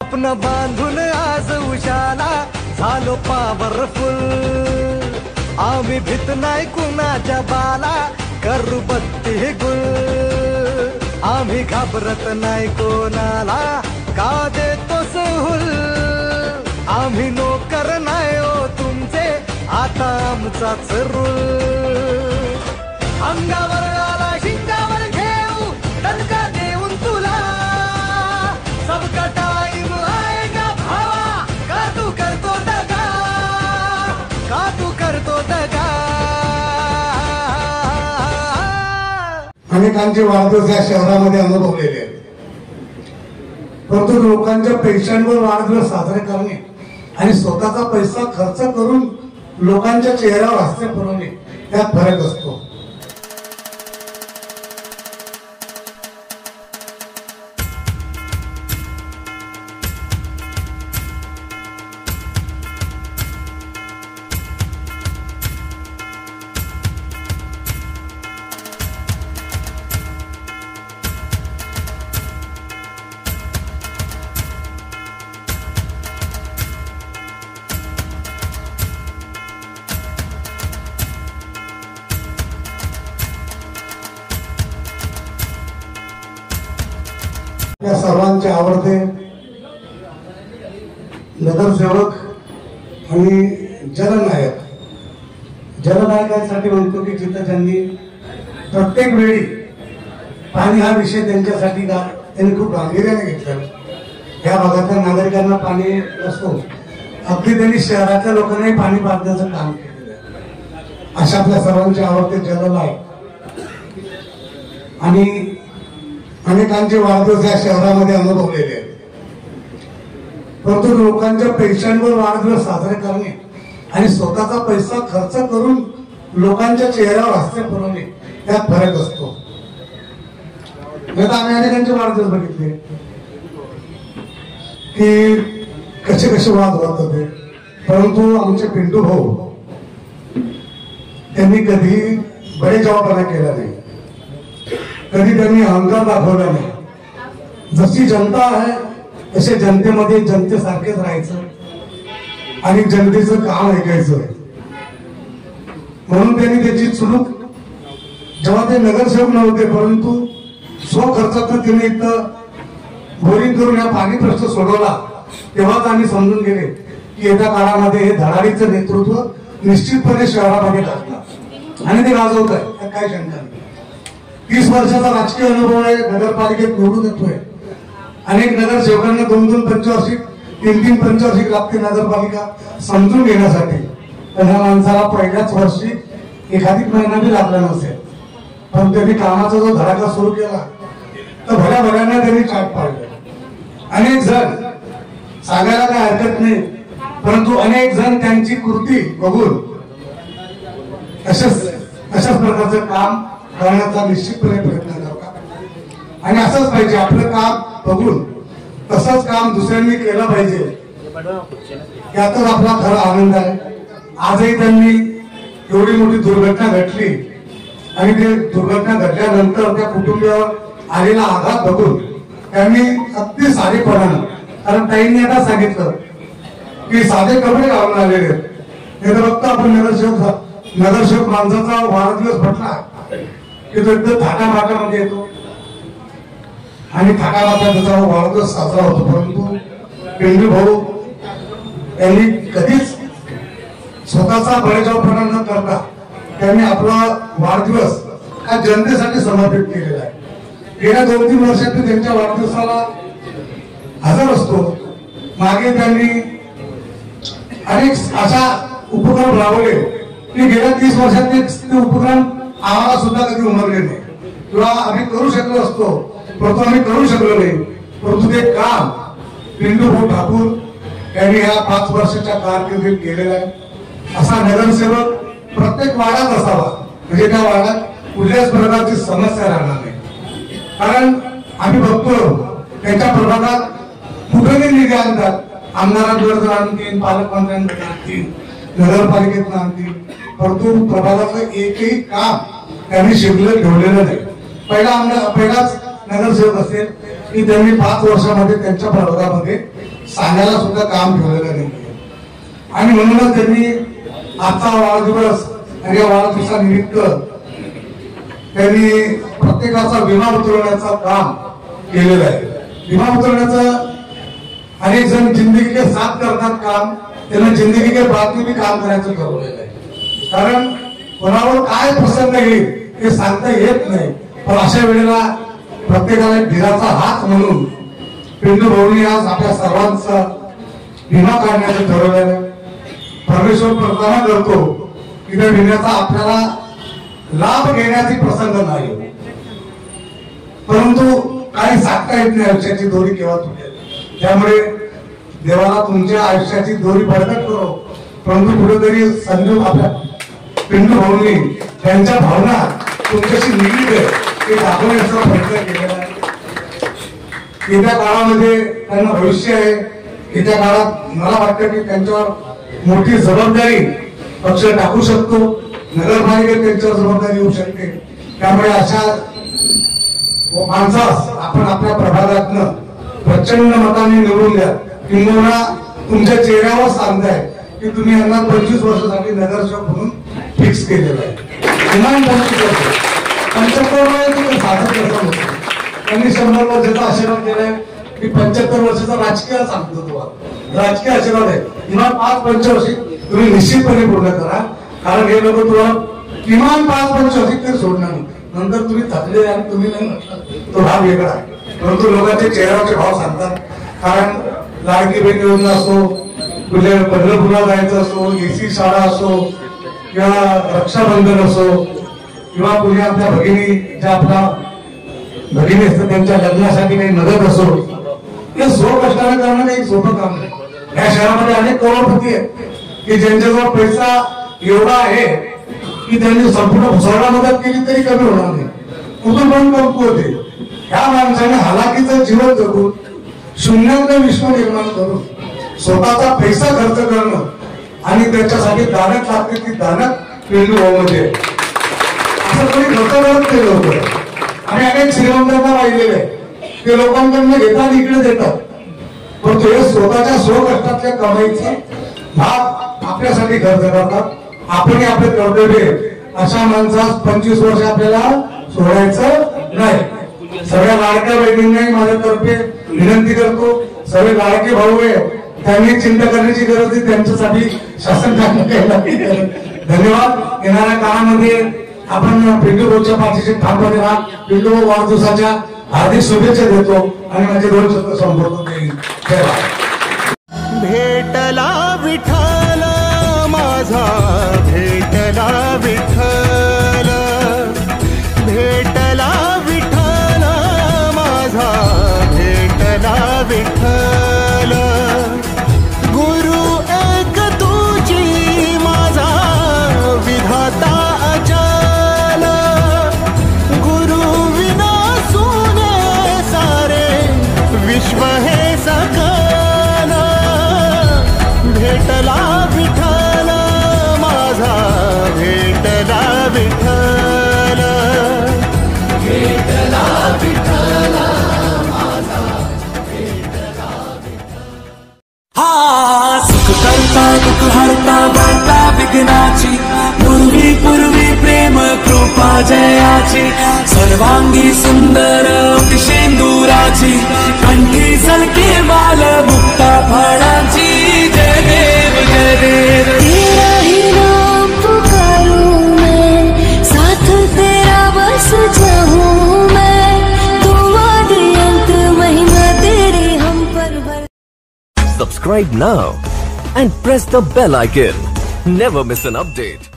स्वप्न बांधून आज उशाला झालो पॉवरफुल। आम्ही भीत नाही कुणाच्या बाला, करू बत्ती गुल। आम्ही घाबरत नाही कोणाला, का देतो सहूल। आम्ही नोकर नाही हो तुमचे, आता आमचाच रूल। अंगावर आला शिंगावर घेऊ, दणका देऊन तुला। सबका टाइम आएगा भावा, का तू करतो दगा, का तू करतो दगा। अनेकांचे वाढदिवस या शहरामध्ये अनुभवलेले आहेत, परंतु लोकांच्या पैशांवर वाढदिवस साजरे करणे आणि स्वतःचा पैसा खर्च करून लोकांच्या चेहऱ्यावर हास्य पुरवणे यात फरक असतो। या सर्वांचे आवडते नगरसेवक आणि जननायक, जननायकांसाठी म्हणतो की जिथं त्यांनी प्रत्येक वेळी पाणी हा विषय त्यांच्यासाठी त्यांनी खूप गांभीर्याने घेतला। या भागातल्या नागरिकांना पाणी नसतो, अगदी त्यांनी शहरातल्या लोकांनाही पाणी पाजण्याचं काम केलेलं आहे। अशा आपल्या सर्वांचे आवडते जननायक आणि अनेकांचे वाढदिवस या शहरामध्ये अनुभवलेले आहेत, परंतु लोकांच्या पैशांवर वाढदिवस साजरे करणे आणि स्वतःचा पैसा खर्च करून लोकांच्या चेहऱ्यावर हास्य पुरवणे यात फरक असतो। आम्ही अनेकांचे वाढदिवस बघितले की कसे कसे वाद होत होते, परंतु आमचे पिंटू भाऊ त्यांनी कधी बडेजावपणा केला नाही, कधी त्यांनी अहंकार दाखवला नाही। जशी जनता आहे तसे जनतेमध्ये जनतेसारखेच राहायचं आणि जनतेचं काम ऐकायचं। म्हणून त्यांनी त्याची चुलूक जेव्हा ते नगरसेवक नव्हते, परंतु स्वखर्चातून त्यांनी इथं बोरिंग करून या पाणी प्रश्न सोडवला, तेव्हाच आम्ही समजून गेले की येत्या काळामध्ये हे धडाडीचं नेतृत्व निश्चितपणे शहरामध्ये गाजणार आणि ते गाजवत आहे, त्यात काही शंका नाही। 30 वर्षाचा राजकीय अनुभव आहे, नगरपालिकेत निवडून येतोय। अनेक नगरसेवकांना 2-2 पंचवार्षिक 3-3 पंचवार्षिक लागते नगरपालिका समजून घेण्यासाठी, पण ह्या माणसाला पहिल्याच वर्षी एखादी महिना बी लागला नसेल, पण त्यांनी कामाचा जो धडाका सुरू केला तर भल्या भल्यांना त्यांनी चाट पाडले। अनेक जण सांगायला काय हरकत नाही, परंतु अनेक जण त्यांची कृती बघून अशाच प्रकारचं काम करण्याचा निश्चितपणे प्रयत्न करतात आणि असंच पाहिजे। आपलं काम बघून तसंच काम दुसऱ्यांनी केलं पाहिजे, यातच आपला खरा आनंद आहे। आजही त्यांनी एवढी मोठी दुर्घटना घडली आणि ते दुर्घटना घडल्यानंतर त्या कुटुंबियावर आलेला आघात बघून त्यांनी अगदी साधेपणानं, कारण ताईंनी आता सांगितलं की साधे कपडे घालून आलेले आहेत, हे तर फक्त आपण नगरसेवक माणसाचा वाढदिवस म्हटला की तो एकदम थाटामाटामध्ये येतो आणि थाटामाटात त्याचा वाढदिवस साजरा होतो, परंतु पिंटू भाऊ यांनी कधीच स्वतःचा बळीरावपणा न करता त्यांनी आपला वाढदिवस हा जनतेसाठी समर्पित केलेला आहे। गेल्या 2-3 वर्षात मी त्यांच्या वाढदिवसाला हजर असतो। मागे त्यांनी अनेक अशा उपक्रम राबवले की गेल्या 30 वर्षात ते उपक्रम आम्हाला सुद्धा कधी उमरले नाही किंवा आम्ही करू शकलो असतो, परंतु आम्ही करू शकलो नाही। परंतु ते काम पिंटू भाऊ ठाकूर यांनी ह्या 5 वर्षाच्या कारकिर्दीत केलेला आहे। असा नगरसेवक प्रत्येक वाड्यात असावा, म्हणजे त्या वाड्यात कुठल्याच प्रकारची समस्या राहणार नाही। कारण आम्ही बघतो त्यांच्या प्रभागात कुठेही निधी आणतात, आमदारांकडे आणतील, पालकमंत्र्यांकडे आणतील, नगरपालिकेत आणतील, परंतु प्रभागाचं एकही काम त्यांनी शिकलं ठेवलेलं नाही। पहिलाच नगरसेवक असेल की त्यांनी 5 वर्षामध्ये त्यांच्या प्रभागामध्ये सांगायला सुद्धा काम ठेवलेलं नाही. आणि म्हणूनच त्यांनी आजचा वाढदिवस आणि या वाढदिवसानिमित्त त्यांनी प्रत्येकाचा विमा उतरवण्याचं काम केलेलं आहे. विमा उतरवण्याचं अनेक जण जिंदगी के साथ करतात काम, त्यांना जिंदगी के बाद में भी काम करायचं ठरवलेलं आहे. कारण कोणावर काय प्रसंग येईल हे सांगता येत नाही. पण अशा वेळेला प्रत्येकाला धीराचा हात म्हणून पिंटू भाऊंनी आज आपल्या सर्वांचा विमा काढण्याचं ठरवलेलं आहे. परमेश्वर प्रार्थना करतो की त्या विम्याचा आपल्याला लाभ घेण्याची प्रसंग नाही, परंतु काही सांगता येत नाही आयुष्याची दोरी केव्हा तुटेल. त्यामुळे देवाला तुमच्या आयुष्याची दोरी बळकट करो. परंतु कुठेतरी संजू आपल्या पिंटू भाऊंनी त्यांच्या भावना तुमच्याशी निगडीत आहे ते दाखवण्याचा प्रयत्न केलेला आहे. येत्या काळामध्ये त्यांना भविष्य आहे. येत्या काळात मला वाटतं की त्यांच्यावर मोठी जबाबदारी पक्ष टाकू शकतो. नगरपालिकेत त्यांच्यावर जबाबदारी येऊ शकते. त्यामुळे अशा माणसास आपण आपल्या प्रभागातनं प्रचंड मताने निवडून द्या. किंबहुना तुमच्या चेहऱ्यावर सांगताय की तुम्ही यांना 25 वर्षासाठी नगरसेवक म्हणून फिक्स केलेलं आहे. किमान 25 वर्ष 75 वयात साधत कसं होतं. त्यांनी 100 वर्षाचा आशीर्वाद केलाय की 75 वर्षाचा राजकीय सांगतो तुम्हाला. राजकीय आशीर्वाद आहे. किमान 5-5 वर्षी तुम्ही निश्चितपणे पूर्ण करा. कारण हे लोक तुम्हाला किमान 5-5 वर्षी तरी सोडणार नाही. नंतर तुम्ही थकले आणि तुम्ही नाही म्हटलं तो भाव वेगळा आहे. परंतु लोकांचे चेहऱ्यावरचे भाव सांगतात. कारण लाडकी बहीण योजना असो, पंढरपूरला जायचं असो, एसी शाळा असो किंवा रक्षाबंधन असो किंवा कुणी आपल्या भगिनी ज्या आपल्या भगिनी असतात त्यांच्या लग्नासाठी काही मदत असो, हे स्वकष्टाने करणं काही सोपं काम नाही. या शहरामध्ये अनेक करोडपती आहेत की ज्यांच्याजवळ पैसा एवढा आहे की त्यांनी संपूर्ण भुसावळा मदत केली तरी कमी होणार नाही. कुठून पण कमकुवत होते. ह्या माणसाने हालाकीचं जीवन जगून शून्यातलं विश्व निर्माण करून स्वतःचा पैसा खर्च करणं आणि त्याच्यासाठी दानक लागते ती दानक पिंटू भाऊमध्ये असं कोणी खर्च करत केलं होतं. आणि अनेक श्रीमंतांना पाहिलेलं आहे ते लोकांकडनं घेतात इकडे देतात, पण ते स्वतःच्या स्वकष्टातल्या कमाईचा भाग आपल्यासाठी खर्च करतात. आपण आपले कर्तव्य अशा माणसास 25 वर्ष आपल्याला सोडायचं नाही. सगळ्या लाडक्या बहिणींनाही माझ्यातर्फे विनंती करतो. सगळे लाडके भाऊ आहे त्यांनी चिंता करण्याची गरज नाही. त्यांच्यासाठी शासन धन्यवाद. येणाऱ्या काळामध्ये आपण पिंटू भाऊच्या पाठीशी ठामपणे राहा. पिंटू भाऊ वाढदिवसाच्या हार्दिक शुभेच्छा देतो आणि माझे 2 शब्द संबोधन देईन. भेटला विठ्ठल माझा, भेटला विठ्ठल, भेटला विठ्ठल माझा, भेटला विठ्ठल. गुरु एक तुझी माझा विधाता अचल, गुरु विना सुने सारे विश्व हे सकल. भेटला विठ्ठल माझा, भेटला विठ्ठल, भेटला विठ्ठल माझा, भेटला विठ्ठल. हा सुख करता दुःख हरता वार्ता विघ्नाची, पूर्वी पूर्वी प्रेम कृपा जयाची, सर्वांगी सुंदर शेंदुराची, कंठी सलके माल मुक्ता फळाची. जय देव जय देव. तेरा ही नाम पुकारूं मैं, साथ तेरा बस जाऊं मैं, दुआ दे अंत महिमा तेरी हम पर भर. Subscribe now and press the bell icon. Never miss an update.